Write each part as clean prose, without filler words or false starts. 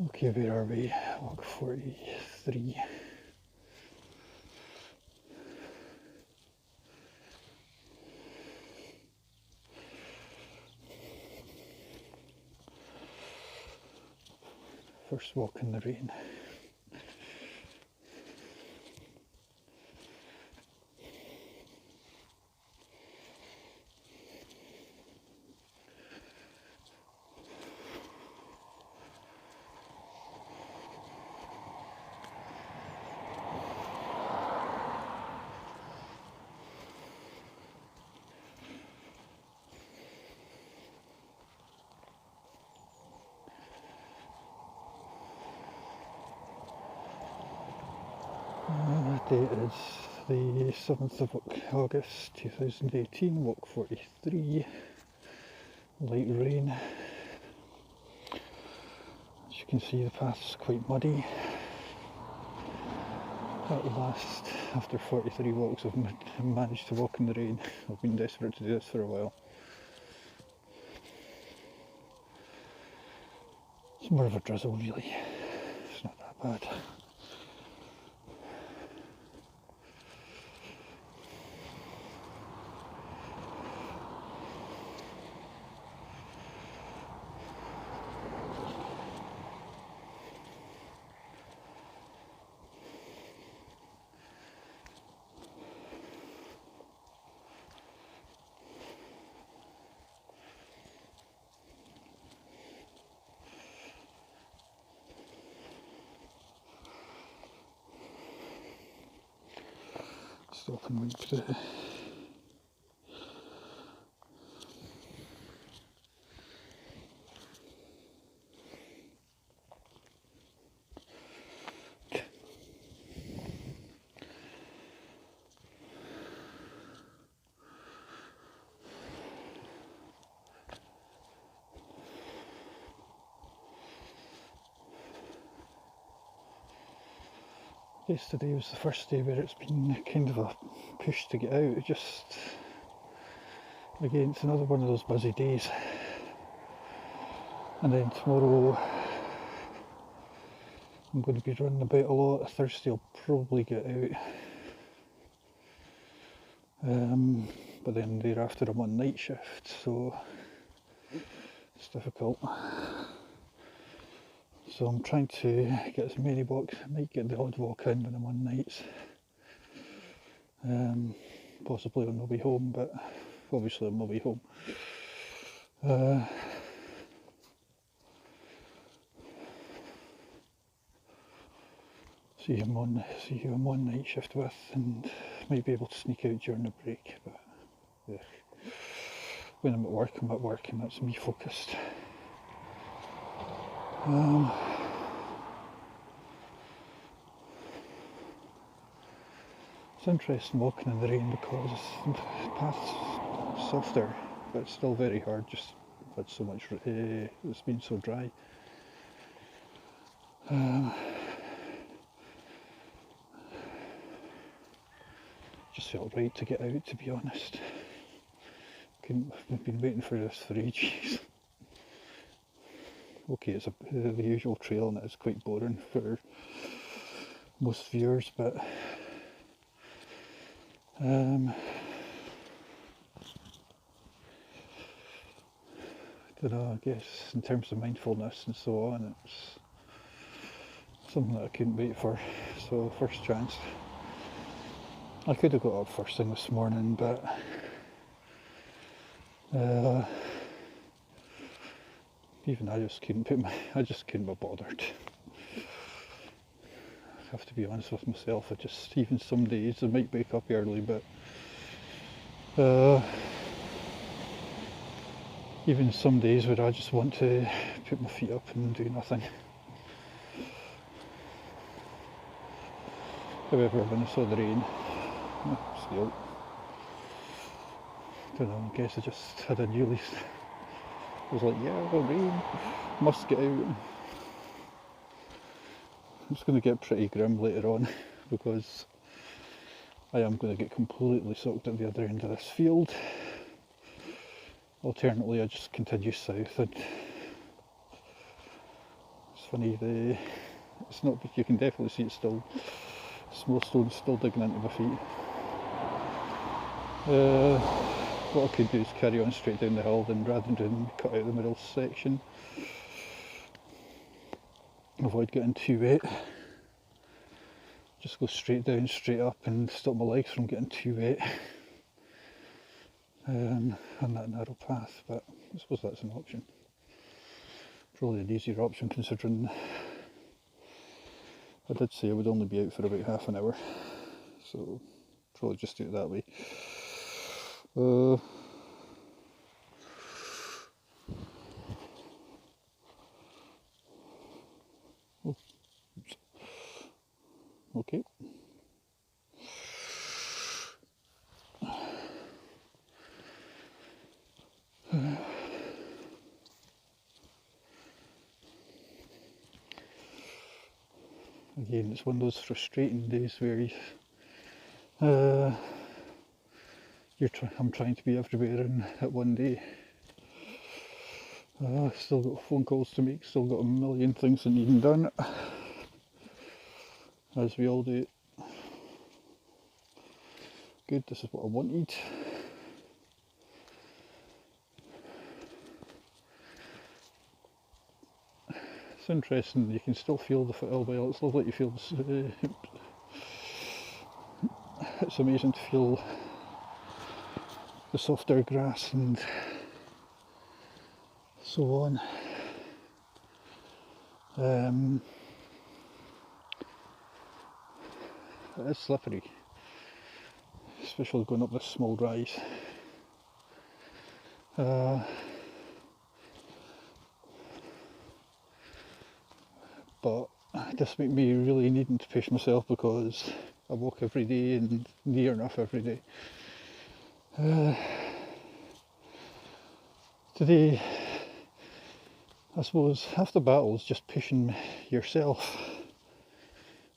Okay, where are we? Walk 43. First walk in the rain. The date is the 7th of August 2018, walk 43, light rain. As you can see, the path's quite muddy. At last, after 43 walks, I've managed to walk in the rain. I've been desperate to do this for a while. It's more of a drizzle, really. It's not that bad. Stop and wait for it. Yesterday was the first day where it's been kind of a push to get out. Again, it's another one of those busy days. And then tomorrow I'm going to be running about a lot. Thursday I'll probably get out. But then thereafter I'm on night shift, so it's difficult. So I'm trying to get as many walks. I might get the odd walk in when I'm on nights. Possibly on my way home, but obviously on my way home. See who I'm on night shift with, and might be able to sneak out during the break. But yeah. When I'm at work, and that's me focused. It's interesting walking in the rain because the path's softer, but it's still very hard. Just had so much. It's been so dry. Just felt right to get out, to be honest. I've been waiting for this for ages. Okay, it's the usual trail and it's quite boring for most viewers, but I don't know, I guess in terms of mindfulness and so on, it's something that I couldn't wait for. So first chance. I could have got up first thing this morning, but even I just couldn't be bothered. I have to be honest with myself. Even some days I might wake up early, but even some days where I just want to put my feet up and do nothing. However, when I saw the rain, still, I don't know, I guess I just had a new lease. I was like, yeah, the rain, must get out. It's going to get pretty grim later on because I am going to get completely soaked at the other end of this field. Alternately, I just continue south and It's funny, it's not, you can definitely see it's still, small stones still digging into my feet. What I could do is carry on straight down the hill, then rather than cut out the middle section, avoid getting too wet, just go straight down, straight up, and stop my legs from getting too wet on that narrow path. But I suppose that's an option. Probably an easier option considering I did say I would only be out for about half an hour, so probably just do it that way. Okay. Again, it's one of those frustrating days where I'm trying to be everywhere and at one day. Still got phone calls to make, still got a million things that need done, as we all do. Good, this is what I wanted. It's interesting, you can still feel the foot well. It's lovely to feel it's amazing to feel the softer grass and so on. It is slippery, especially going up this small rise. But this makes me really needing to push myself because I walk every day and near enough every day. Today, I suppose half the battle is just pushing yourself.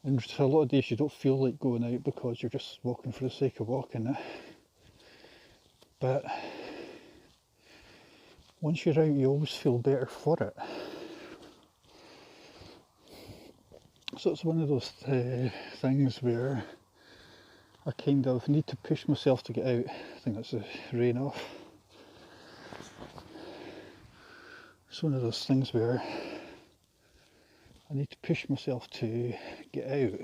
And a lot of days you don't feel like going out because you're just walking for the sake of walking. But once you're out, you always feel better for it. So it's one of those things where I kind of need to push myself to get out. I think that's the rain off. It's one of those things where I need to push myself to get out.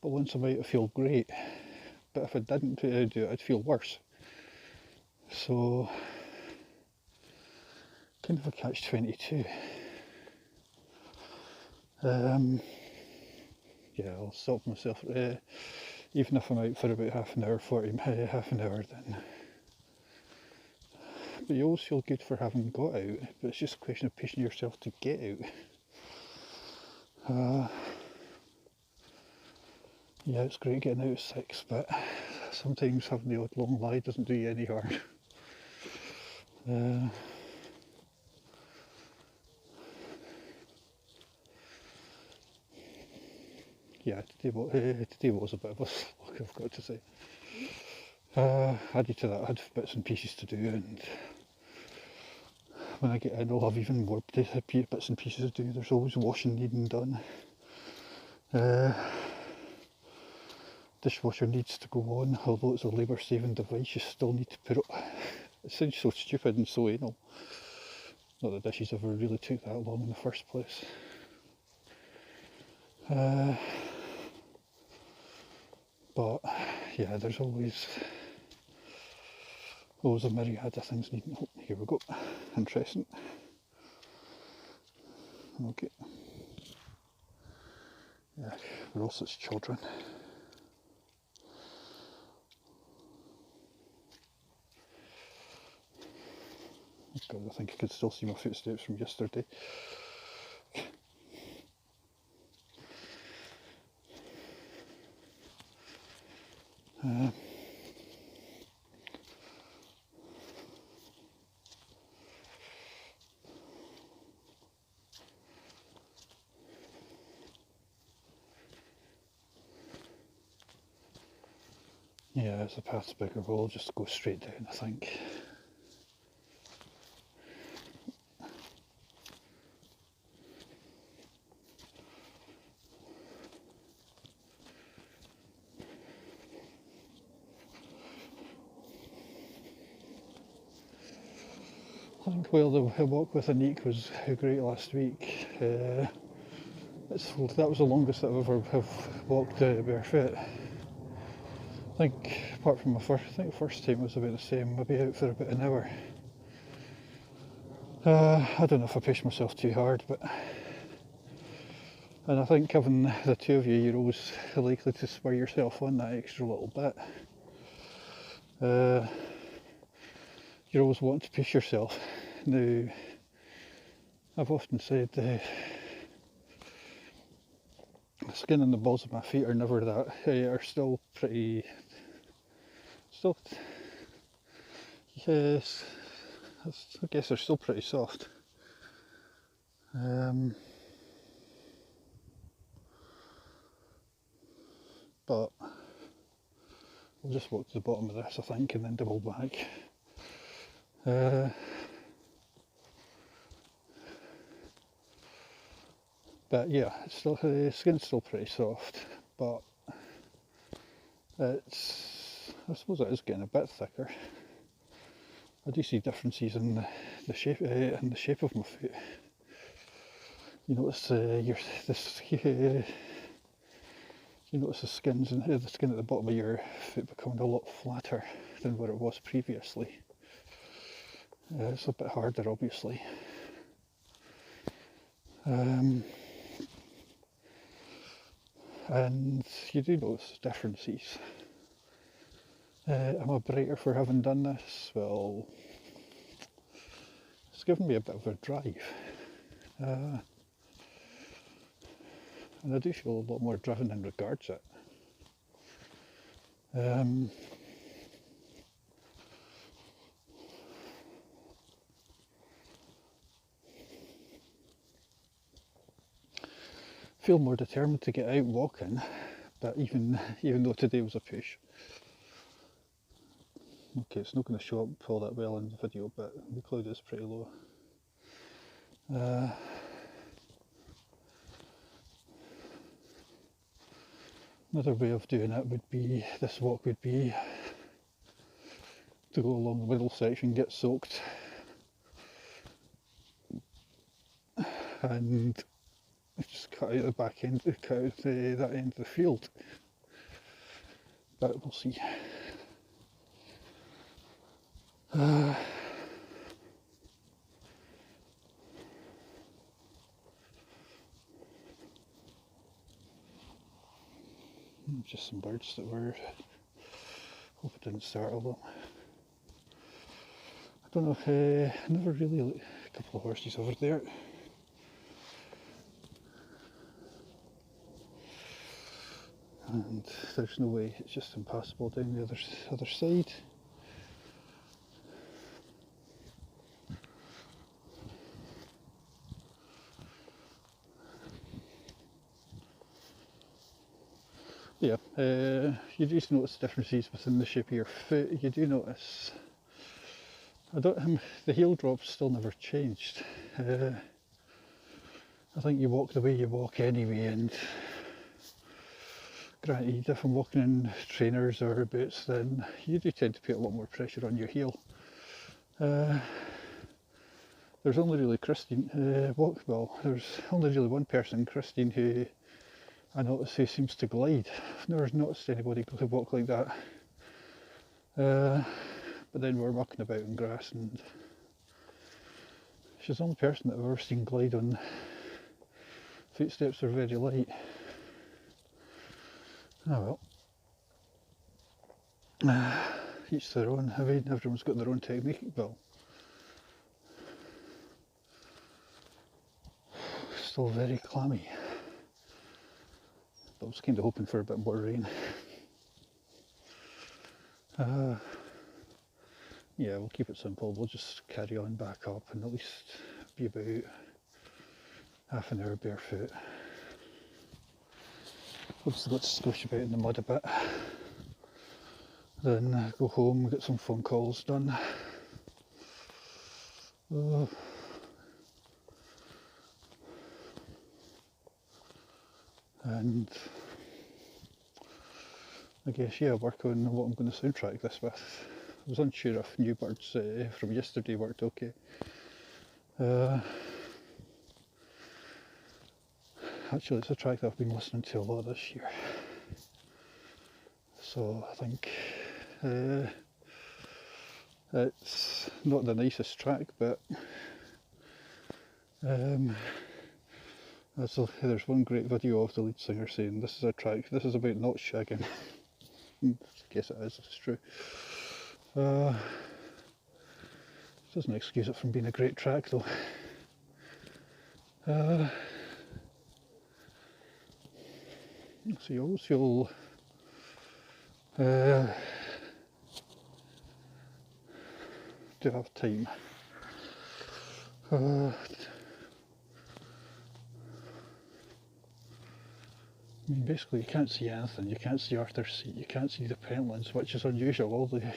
But once I'm out, I feel great. But if I didn't do it, I'd feel worse. So, kind of a catch-22. Yeah, I'll stop myself. Even if I'm out for about half an hour, then. But you always feel good for having got out, but it's just a question of pushing yourself to get out. Yeah, it's great getting out at 6, but sometimes having the odd long lie doesn't do you any harm. Yeah, today was a bit of a slog, I've got to say. Added to that, I had bits and pieces to do, and when I get in, I'll have even more bits and pieces to do. There's always washing needing done. Dishwasher needs to go on, although it's a labour-saving device, you still need to put it. It sounds so stupid and so anal. Not that dishes ever really took that long in the first place. But yeah, there's always a myriad of things needing. Oh, here we go. Interesting. Okay. Yeah, we're all such children. God, I think I could still see my footsteps from yesterday. Yeah, as the path's bigger, we'll just go straight down, I think. I think while the walk with Anique was great last week, that was the longest that I've ever have walked barefoot. I think apart from I think the first time was about the same, maybe out for about an hour. I don't know if I pushed myself too hard, and I think having the two of you, you're always likely to spur yourself on that extra little bit. You're always wanting to push yourself. Now, I've often said the skin on the balls of my feet are never that, are still pretty, yes, I guess they're still pretty soft. But I'll just walk to the bottom of this, I think, and then double back. But yeah, the skin's still pretty soft, but I suppose it is getting a bit thicker. I do see differences in the shape of my foot. You notice you notice the skin at the bottom of your foot becoming a lot flatter than what it was previously. It's a bit harder, obviously. And you do notice differences. Am I brighter for having done this? Well, it's given me a bit of a drive. And I do feel a lot more driven in regards to it. Feel more determined to get out walking, but even though today was a push. Okay, it's not going to show up all that well in the video, but the cloud is pretty low. Another way of doing it would be, this walk would be to go along the middle section, get soaked, and just cut out the back end, cut out that end of the field. But we'll see. Just some birds that were, hope it didn't startle them. I don't know if, I never really looked, a couple of horses over there. And there's no way, it's just impassable down the other side. Yeah, you do notice differences within the shape of your foot. You do notice, the heel drop's still never changed. I think you walk the way you walk anyway, and granted, if I'm walking in trainers or boots, then you do tend to put a lot more pressure on your heel. There's only really Christine, there's only really one person, Christine, who I notice who seems to glide. I've never noticed anybody who walk like that. But then we're mucking about in grass, and she's the only person that I've ever seen glide on footsteps that are very light. Oh well. Each their own. I mean, everyone's got their own technique. Well, still very clammy. But I was kind of hoping for a bit more rain. Yeah, we'll keep it simple. We'll just carry on back up and at least be about half an hour barefoot. Obviously got to squish about in the mud a bit. Then go home, get some phone calls done. And I guess, yeah, work on what I'm going to soundtrack this with. I was unsure if New Birds from yesterday worked okay. Actually, it's a track that I've been listening to a lot this year. So I think it's not the nicest track, but there's one great video of the lead singer saying this is a track, this is about not shagging. I guess it is, it's true. Doesn't excuse it from being a great track though. So you'll do have time. I mean, basically you can't see anything. You can't see Arthur's Seat, you can't see the Pentlands, which is unusual. All the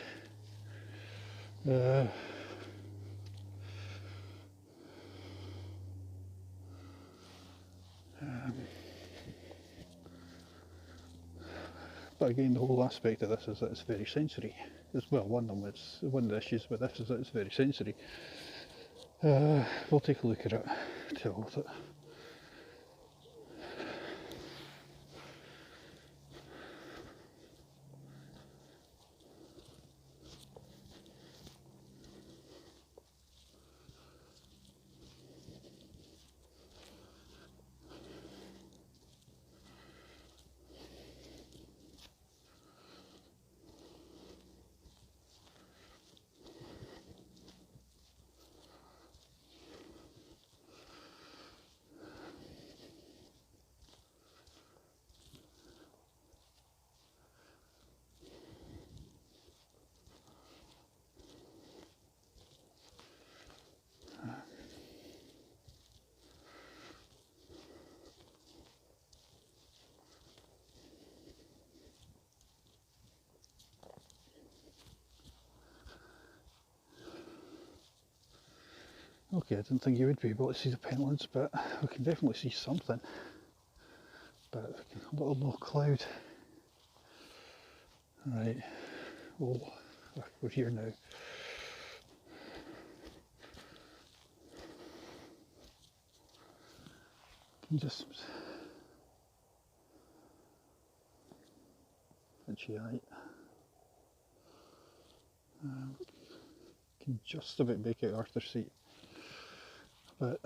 but again, the whole aspect of this is that it's very sensory. As well, one of the issues with this is that it's very sensory. We'll take a look at it, deal with it. Okay, I didn't think you would be able to see the Pentlands, but we can definitely see something. But a little low cloud. Right, oh, we're here now. Just itchy eye. Can just about make out Arthur's Seat, but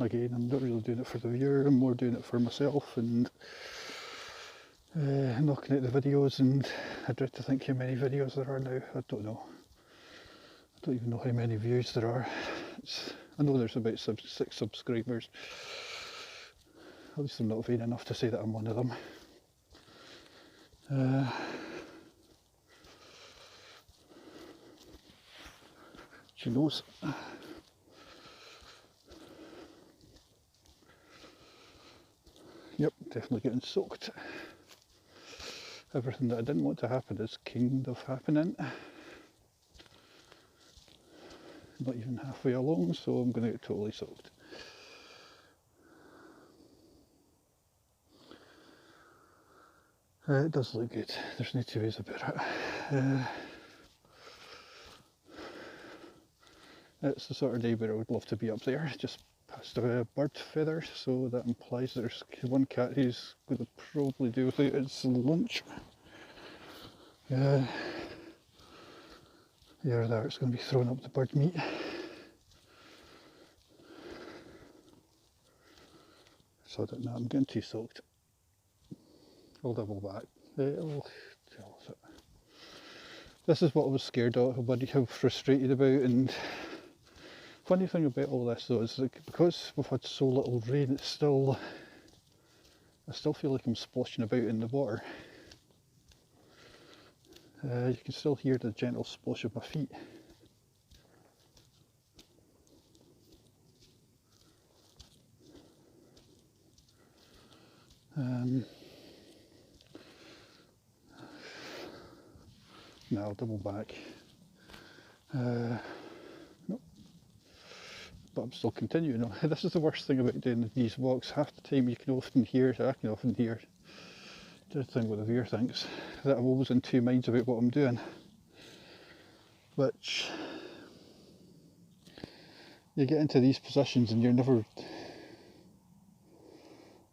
again, I'm not really doing it for the viewer, I'm more doing it for myself and knocking out the videos, and I dread to think how many videos there are now. I don't know. I don't even know how many views there are. I know there's about 6 subscribers. At least I'm not vain enough to say that I'm one of them. She knows. Yep, definitely getting soaked. Everything that I didn't want to happen is kind of happening. Not even halfway along, so I'm going to get totally soaked. It does look good, there's no two ways about it. It's the sort of day where I would love to be up there, just past a bird feather, so that implies there's one cat who's going to probably do without its lunch. Yeah, there, it's going to be throwing up the bird meat. So I don't know, I'm getting too soaked. I'll double back. This is what I was scared of, how frustrated about, and funny thing about all this though is that because we've had so little rain, I still feel like I'm splashing about in the water. You can still hear the gentle splash of my feet. Now I'll double back. No, but I'm still continuing. This is the worst thing about doing these walks. Half the time I can often hear the thing what the viewer thinks, that I'm always in two minds about what I'm doing, which you get into these positions and you're never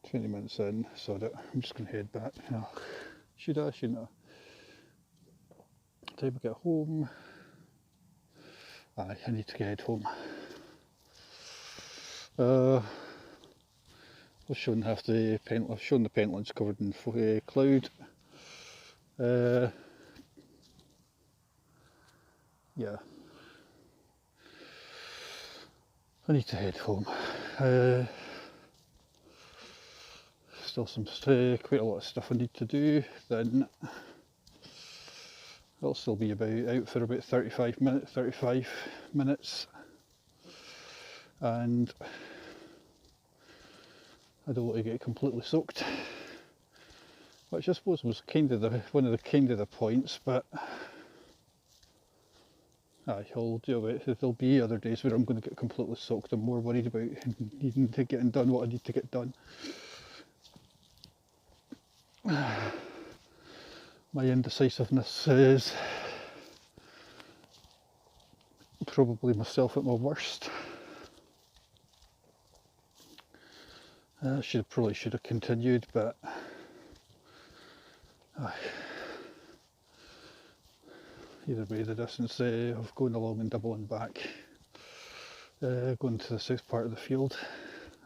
20 minutes in, so that I'm just going to head back. Should I? Shouldn't I? Time to get home. I need to get home. I've shown the pentlands covered in cloud. Yeah, I need to head home. Still quite a lot of stuff I need to do. Then I'll still be out for about 35 minutes, and I don't want to get completely soaked, which I suppose was one of the points, but I'll deal with it. There'll be other days where I'm going to get completely soaked. I'm more worried about needing to get done what I need to get done. My indecisiveness is probably myself at my worst. Probably should have continued, but either way, the distance of going along and doubling back, going to the south part of the field,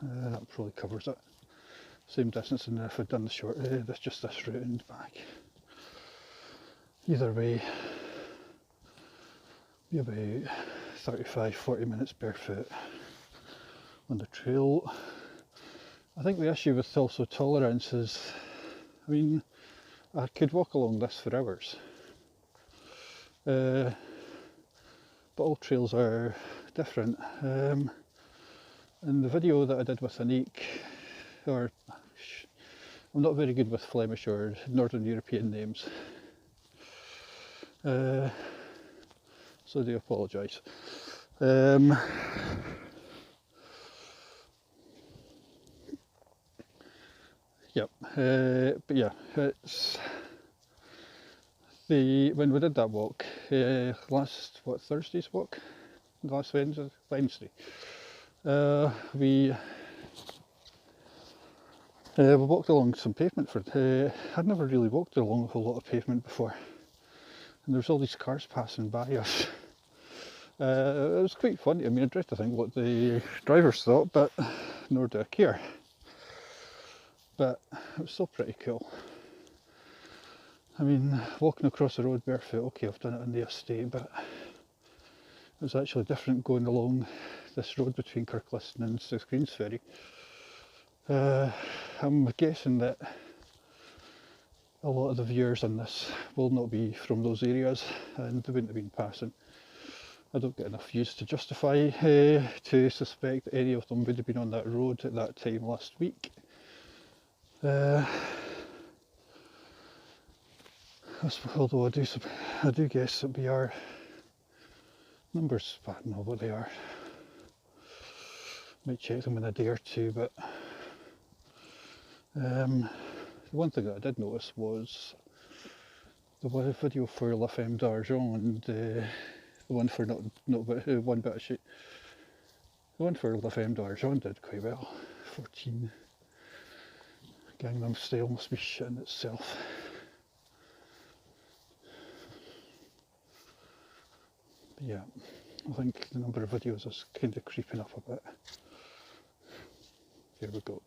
that probably covers it. Same distance, and if I'd done the short, this route and back. Either way, be about 35-40 minutes barefoot on the trail. I think the issue with also tolerance is, I mean, I could walk along this for hours, but all trails are different. In the video that I did with Anik, I'm not very good with Flemish or Northern European names, so I do apologise. Yep, but yeah, it's when we did that walk, Thursday's walk? Last Wednesday. We walked along some pavement I'd never really walked along a whole lot of pavement before, and there's all these cars passing by us. It was quite funny. I mean, I dread to think what the drivers thought, but nor do I care. But it was still pretty cool. I mean, walking across the road barefoot, okay, I've done it in the estate, but it was actually different going along this road between Kirkliston and South Greensferry. I'm guessing that a lot of the viewers on this will not be from those areas, and they wouldn't have been passing. I don't get enough views to justify to suspect that any of them would have been on that road at that time last week. Although I do guess that we are numbers, but I don't know what they are. Might check them in a day or two, but the one thing that I did notice was the video for La Femme d'Argent and the one for one bit of shit. The one for La Femme d'Argent did quite well. 14. Gangnam Style must be shit in itself. But yeah, I think the number of videos is kind of creeping up a bit. Here we go.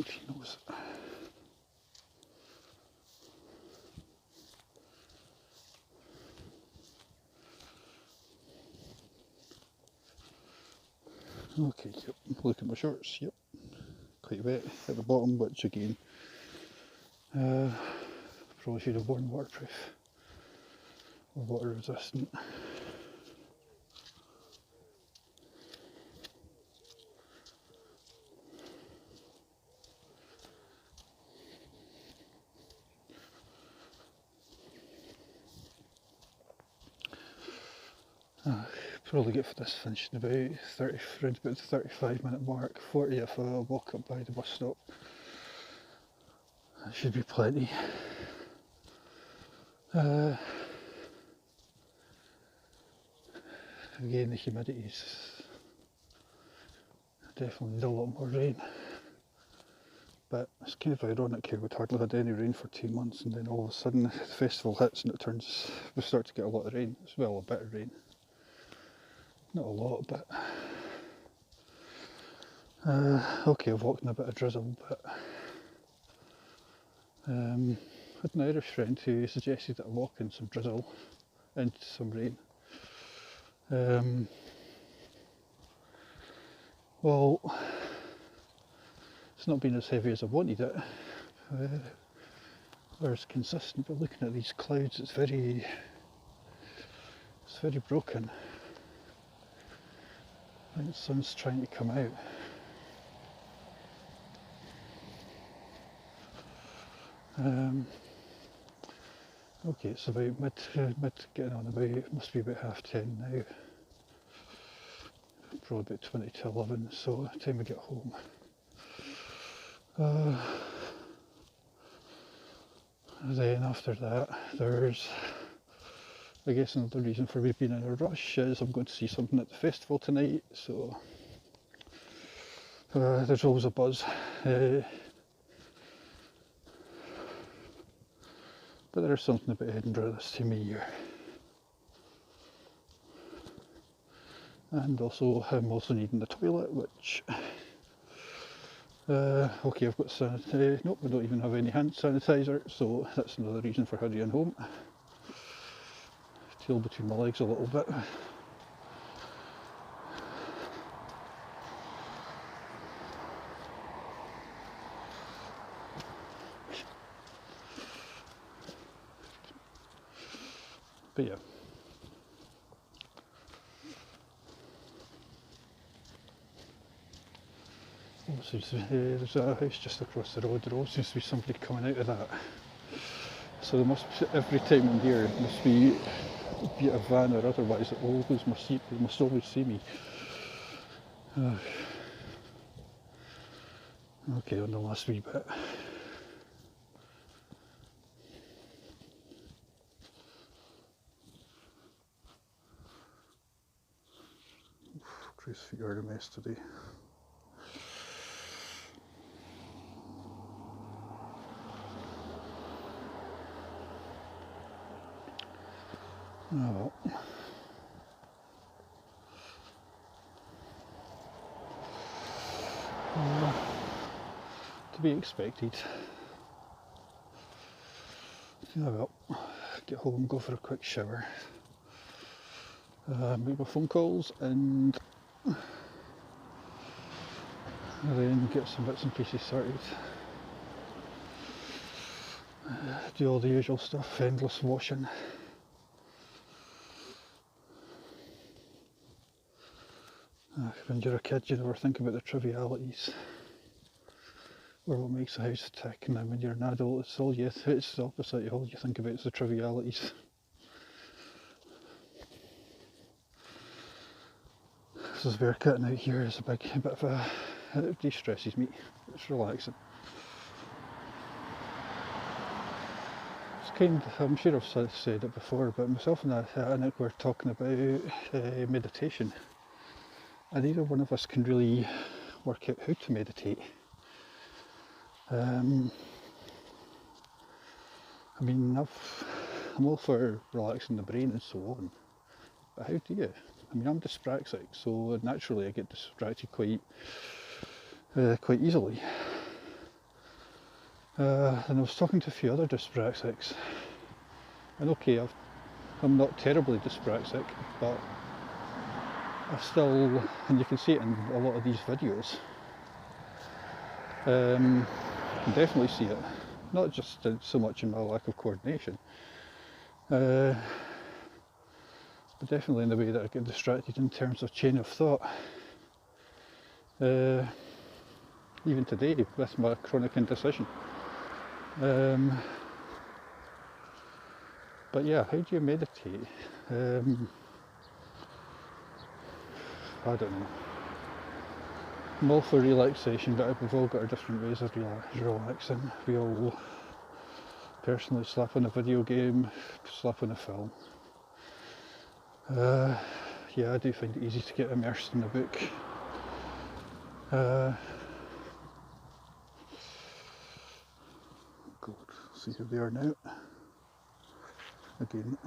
think she knows. Okay, yep, look at my shorts, yep, quite wet at the bottom, which again, probably should have worn waterproof or water resistant. Probably get for this finished in about 30, around about the 35-minute mark, 40 if I walk up by the bus stop. That should be plenty. Again, the humidity's definitely need a lot more rain. But it's kind of ironic here, we'd hardly had any rain for 2 months, and then all of a sudden the festival hits and we start to get a lot of rain. It's well, a bit of rain. Not a lot, but okay, I've walked in a bit of drizzle, but I had an Irish friend who suggested that I walk in some drizzle into some rain. Well, it's not been as heavy as I wanted it, or as consistent, but looking at these clouds, it's very broken. I think the sun's trying to come out. Okay, it's about mid getting on about, it must be about 10:30 now. Probably about 20 to 11, so time I get home. Then after that, there's, I guess another reason for me being in a rush is I'm going to see something at the festival tonight, so there's always a buzz. But there's something about Edinburgh this time of year. And also, I'm also needing the toilet, which, okay, I've got sanitizer, nope, I don't even have any hand sanitizer, so that's another reason for hurrying home. Tail between my legs a little bit. But yeah. There's a house just across the road. There always seems to be somebody coming out of that. So there must be, every time I'm there, there must be a van or otherwise that must always see me. Okay, on the last wee bit. Drew's feet are a mess today. Oh well. To be expected. Oh well. Get home, go for a quick shower, make my phone calls, and then get some bits and pieces sorted. Do all the usual stuff, endless washing. When you're a kid, you never think about the trivialities or what makes the house tick, and then when you're an adult, it's the opposite. All you think about is the trivialities. This is where getting out here is a bit of a, it de-stresses me. It's relaxing. It's kind of, I'm sure I've said it before, but myself and Nick were talking about meditation, and neither one of us can really work out how to meditate. I mean, I'm all for relaxing the brain and so on, but how do you? I mean, I'm dyspraxic, so naturally I get distracted quite easily. And I was talking to a few other dyspraxics, and okay, I'm not terribly dyspraxic, but I still, and you can see it in a lot of these videos, can definitely see it, not just so much in my lack of coordination, but definitely in the way that I get distracted in terms of chain of thought. Even today with my chronic indecision. But yeah, how do you meditate? I don't know. I'm all for relaxation, but we've all got our different ways of relaxing. We all personally slap on a video game, slap on a film. Yeah, I do find it easy to get immersed in a book. God, see who they are now. Again.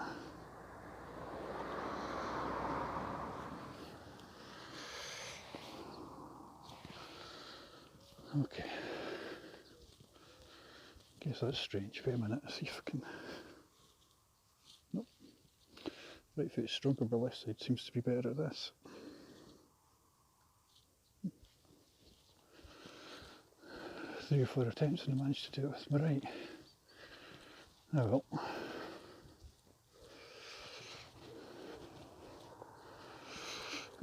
Okay. Guess that's strange. Wait a minute, see if I can. Nope. Right foot's stronger, but left side seems to be better at this. 3 or 4 attempts and I managed to do it with my right. Oh well.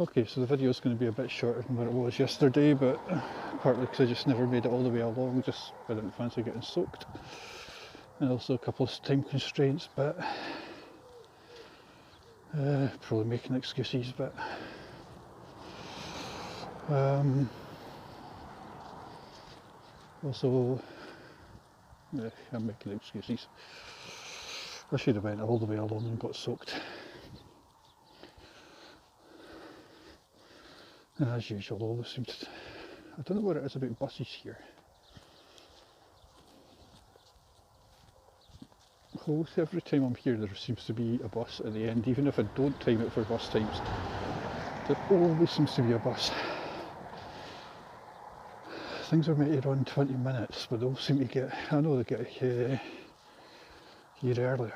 Okay, so the video is going to be a bit shorter than what it was yesterday, but partly because I just never made it all the way along, just I didn't fancy getting soaked. And also a couple of time constraints, but probably making excuses, but also, yeah, I'm making excuses. I should have went all the way along and got soaked. And as usual, always seems to, I don't know what it is about buses here. Almost every time I'm here there seems to be a bus at the end, even if I don't time it for bus times. There always seems to be a bus. Things are meant to run 20 minutes, but they all seem to get, I know they get here earlier.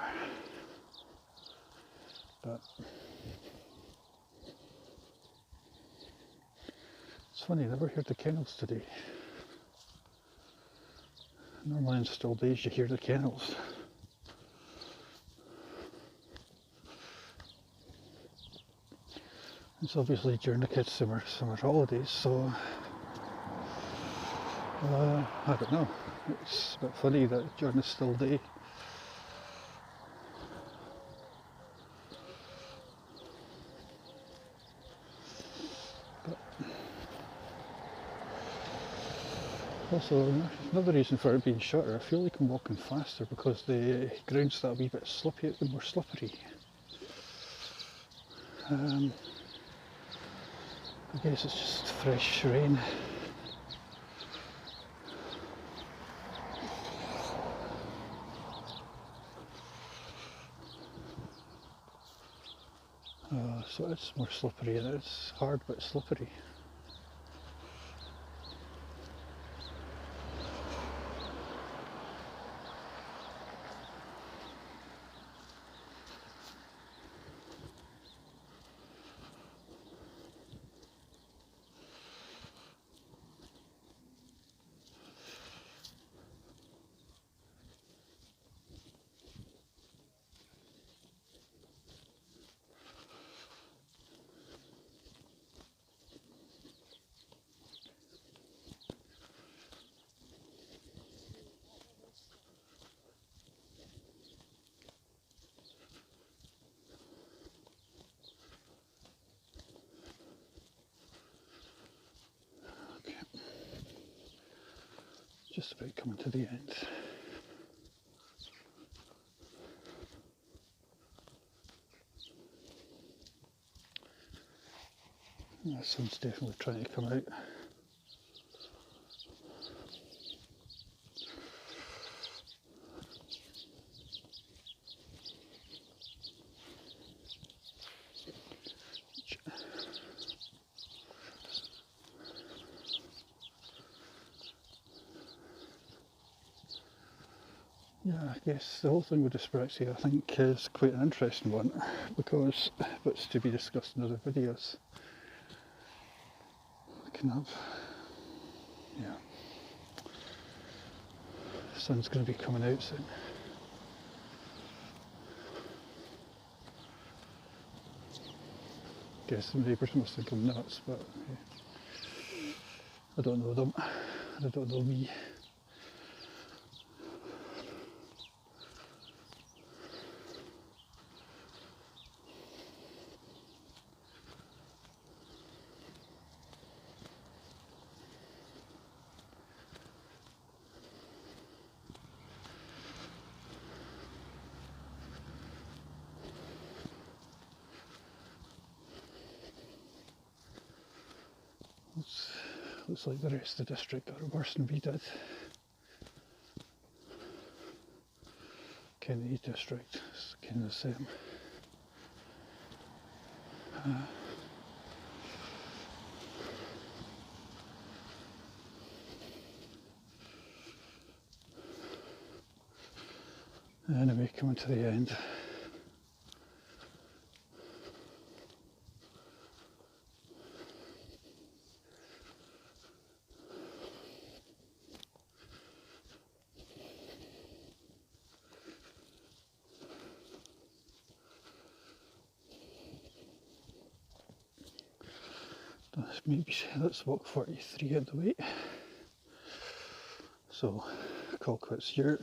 But it's funny, I never heard the kennels today. Normally on still days you hear the kennels. It's obviously during the kids' summer holidays, so I don't know. It's a bit funny that during a still day. But also, another reason for it being shorter, I feel like I'm walking faster because the ground's that wee bit slippy, more slippery. I guess it's just fresh rain. So it's more slippery, and it's hard but slippery. Just about coming to the end. The sun's definitely trying to come out. Yeah, I guess the whole thing with dyspraxia I think is quite an interesting one because it's to be discussed in other videos. I can have, yeah, the sun's going to be coming out soon. Guess the neighbours must think I'm nuts, but yeah, I don't know them. I don't know me. Looks like the rest of the district are worse than we did. Kennedy district is kind of the same. Anyway, coming to the end. Maybe let's walk 43 on the way. So, call quits here.